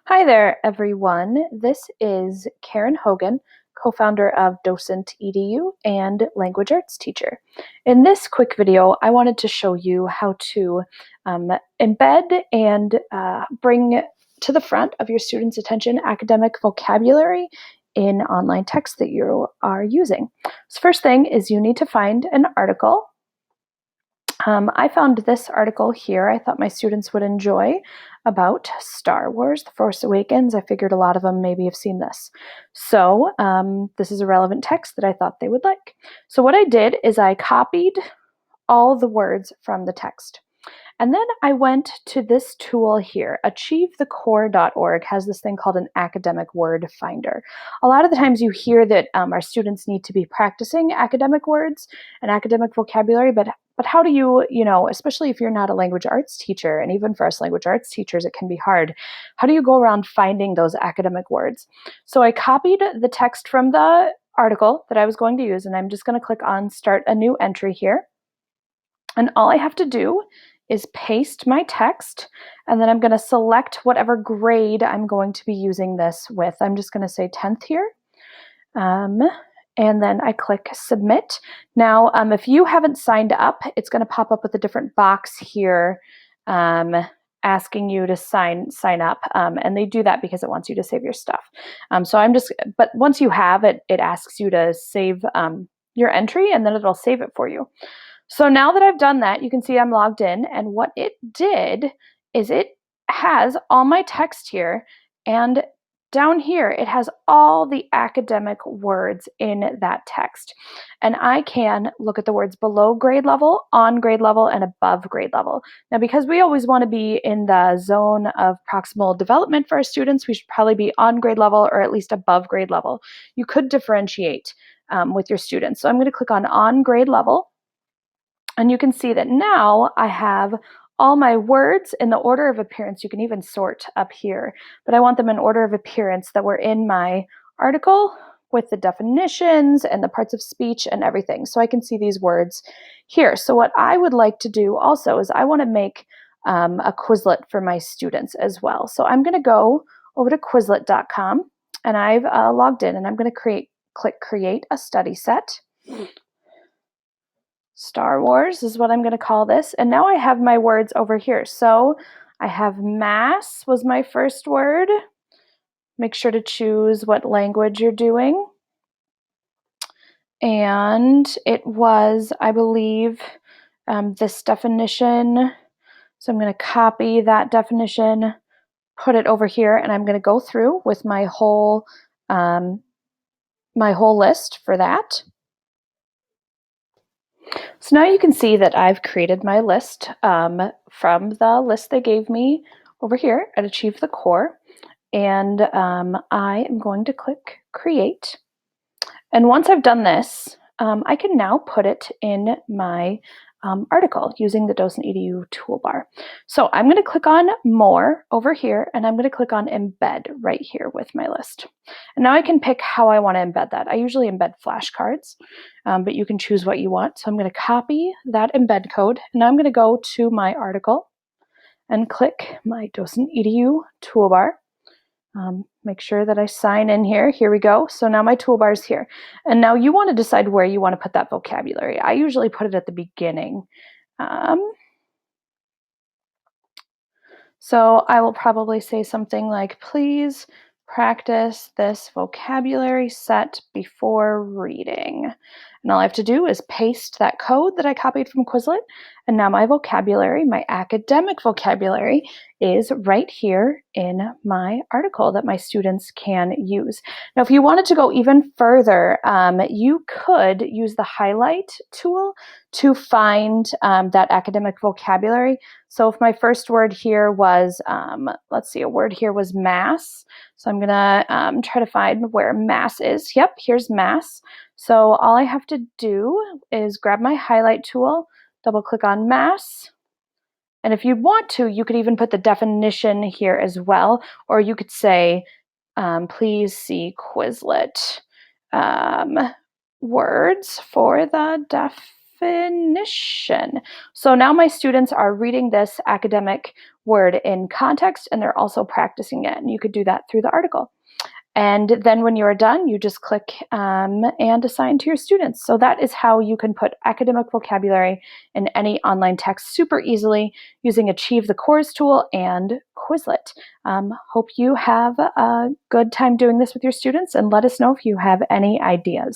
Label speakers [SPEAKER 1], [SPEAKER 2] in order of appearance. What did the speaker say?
[SPEAKER 1] Hi there, everyone. This is Karen Hogan, co-founder of DocentEDU and language arts teacher. In this quick video, I wanted to show you how to embed and bring to the front of your students' attention academic vocabulary in online text that you are using. So first thing is you need to find an article. I found this article here I thought my students would enjoy about Star Wars, The Force Awakens. I figured a lot of them maybe have seen this. So this is a relevant text that I thought they would like. So what I did is I copied all the words from the text. And then I went to this tool here. AchieveTheCore.org has this thing called an academic word finder. A lot of the times you hear that our students need to be practicing academic words and academic vocabulary, but how do you, especially if you're not a language arts teacher, and even for us language arts teachers, it can be hard. How do you go around finding those academic words? So I copied the text from the article that I was going to use, and I'm just going to click on Start a New Entry here. And all I have to do is paste my text, and then I'm going to select whatever grade I'm going to be using this with. I'm just going to say 10th here. And then I click submit. Now, if you haven't signed up, it's going to pop up with a different box here asking you to sign up. And they do that because it wants you to save your stuff. But once you have it, it asks you to save your entry, and then it'll save it for you. So now that I've done that, you can see I'm logged in, and what it did is it has all my text here, and down here it has all the academic words in that text. And I can look at the words below grade level, on grade level, and above grade level. Now, because we always want to be in the zone of proximal development for our students, we should probably be on grade level or at least above grade level. You could differentiate with your students. So I'm going to click on grade level. And you can see that now I have all my words in the order of appearance. You can even sort up here, but I want them in order of appearance that were in my article with the definitions and the parts of speech and everything. So I can see these words here. So what I would like to do also is I want to make a Quizlet for my students as well. So I'm going to go over to Quizlet.com, and I've logged in, and I'm going to click Create a Study Set. Star Wars is what I'm going to call this. And now I have my words over here. So I have mass was my first word. Make sure to choose what language you're doing. And it was, I believe, this definition. So I'm going to copy that definition, put it over here, and I'm going to go through with my whole list for that. So now you can see that I've created my list from the list they gave me over here at Achieve the Core. And I am going to click Create. And once I've done this, I can now put it in my article using the DocentEDU toolbar. So I'm going to click on More over here, and I'm going to click on Embed right here with my list. And now I can pick how I want to embed that. I usually embed flashcards, but you can choose what you want. So I'm going to copy that embed code, and now I'm going to go to my article and click my DocentEDU toolbar. Make sure that I sign in here. Here we go. So now my toolbar is here. And now you want to decide where you want to put that vocabulary. I usually put it at the beginning. So I will probably say something like, please practice this vocabulary set before reading. And all I have to do is paste that code that I copied from Quizlet. And now my vocabulary, my academic vocabulary, is right here in my article that my students can use. Now, if you wanted to go even further, you could use the highlight tool to find that academic vocabulary. So if my first word here was, let's see, a word here was mass. So I'm gonna try to find where mass is. Yep, here's mass. So all I have to do is grab my highlight tool, double click on mass. And if you want to, you could even put the definition here as well, or you could say, please see Quizlet words for the definition. So now my students are reading this academic word in context, and they're also practicing it. And you could do that through the article. And then when you are done, you just click and assign to your students. So that is how you can put academic vocabulary in any online text super easily using Achieve the Cores tool and Quizlet. Hope you have a good time doing this with your students, and let us know if you have any ideas.